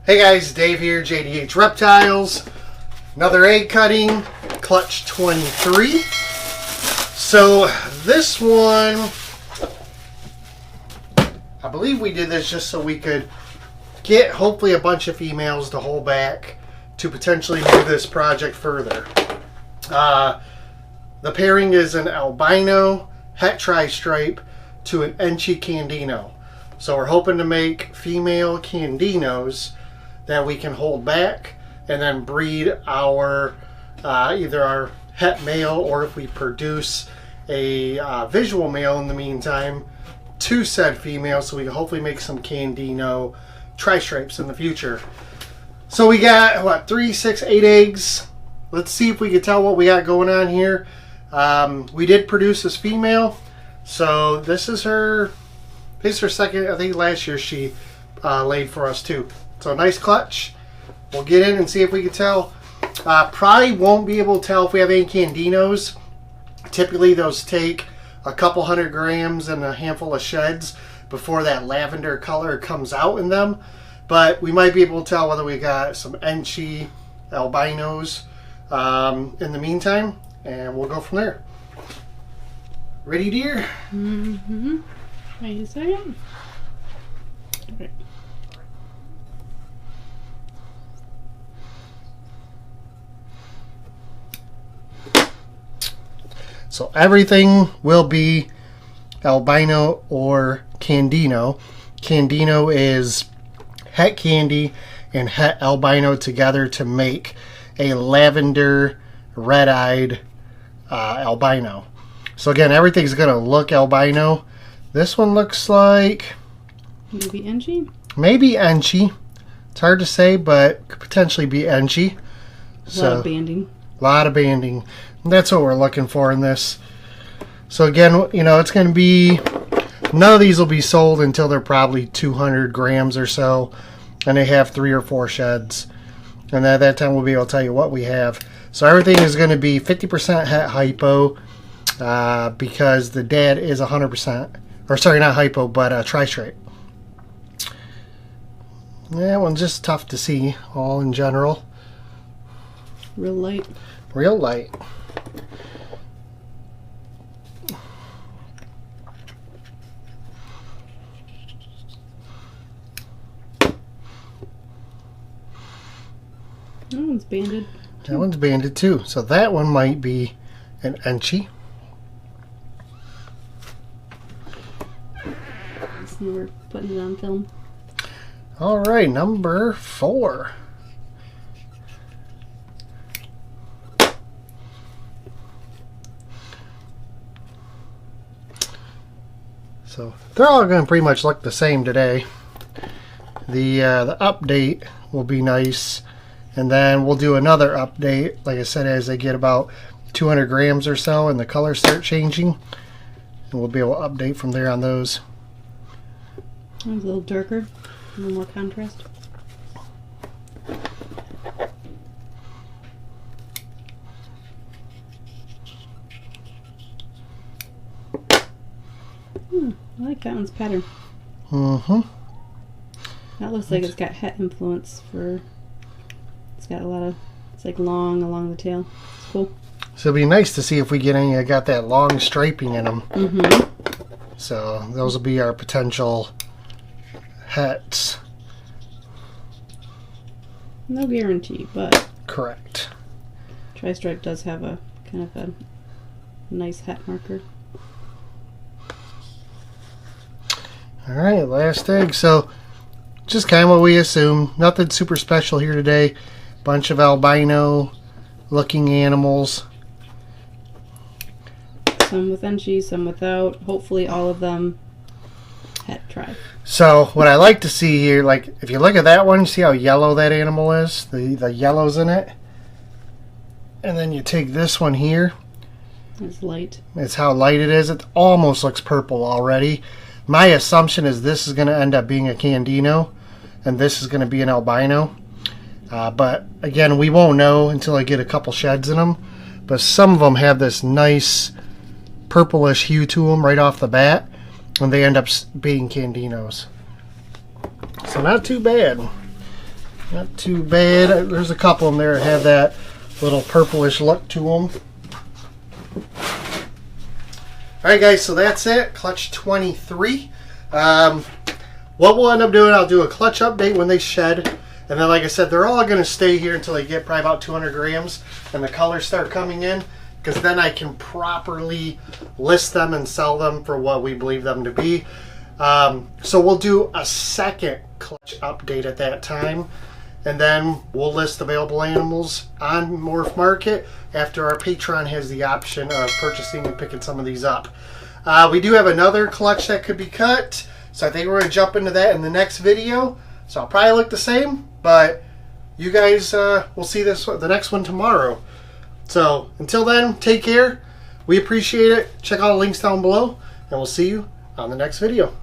Hey guys, Dave here, JDH Reptiles. Another egg cutting, clutch 23. So this one, I believe we did this just so we could get hopefully a bunch of females to hold back to potentially move this project further. The pairing is an albino het tri-stripe to an Enchi Candino. So we're hoping to make female Candinos that we can hold back and then breed our either our het male, or if we produce a visual male in the meantime, to said female, so we can hopefully make some Candino tri-stripes in the future. So we got what, 3, 6, 8 eggs. Let's see if we can tell what we got going on here. We did produce this female, so this is her second. I think last year she laid for us too. So nice clutch. We'll get in and see if we can tell. Probably won't be able to tell if we have any Candinos. Typically those take a couple 100 grams and a handful of sheds before that lavender color comes out in them. But we might be able to tell whether we got some Enchi albinos in the meantime, and we'll go from there. Ready, dear? Mm-hmm. Wait a second. Okay. So everything will be albino or Candino. Candino is het candy and het albino together to make a lavender red-eyed albino. So again, everything's going to look albino. This one looks like maybe Enchi? Maybe Enchi. It's hard to say, but could potentially be Enchi. A lot of banding. A lot of banding. That's what we're looking for in this. So again, you know, it's going to be, none of these will be sold until they're probably 200 grams or so, and they have 3 or 4 sheds. And at that time we'll be able to tell you what we have. So everything is going to be 50% het hypo, because the dad is 100%, or sorry, not hypo, but tri-stripe. That one's just tough to see all in general. Real light. Real light. That one's banded. That one's banded too. So that one might be an Enchi. So we're putting it on film. All right, number 4. So they're all going to pretty much look the same today. The update will be nice, and then we'll do another update, like I said, as they get about 200 grams or so and the colors start changing, and we'll be able to update from there on those. One's a little darker, a little more contrast. I like that one's pattern. Mm-hmm. That looks like it's got het influence for. It's got a lot of. It's like long along the tail. It's cool. So it'd be nice to see if we get any that got that long striping in them. Mm-hmm. So those will be our potential hets. No guarantee, but. Correct. Tri-stripe does have a kind of a nice het marker. All right, last egg. So just kind of what we assume. Nothing super special here today. Bunch of albino looking animals. Some with Enchi, some without. Hopefully all of them het tri. So what I like to see here, like if you look at that one, see how yellow that animal is? The yellow's in it. And then you take this one here. It's light. It's how light it is. It almost looks purple already. My assumption is this is going to end up being a Candino, and this is going to be an albino. But again, we won't know until I get a couple sheds in them. But some of them have this nice purplish hue to them right off the bat, and they end up being Candinos. So not too bad. Not too bad. There's a couple in there that have that little purplish look to them. Alright guys, so that's it. Clutch 23. What we'll end up doing, I'll do a clutch update when they shed. And then like I said, they're all going to stay here until they get probably about 200 grams and the colors start coming in. Because then I can properly list them and sell them for what we believe them to be. So we'll do a second clutch update at that time. And then we'll list available animals on Morph Market after our Patreon has the option of purchasing and picking some of these up. We do have another clutch that could be cut. So I think we're going to jump into that in the next video. So I'll probably look the same. But you guys will see the next one tomorrow. So until then, take care. We appreciate it. Check out the links down below. And we'll see you on the next video.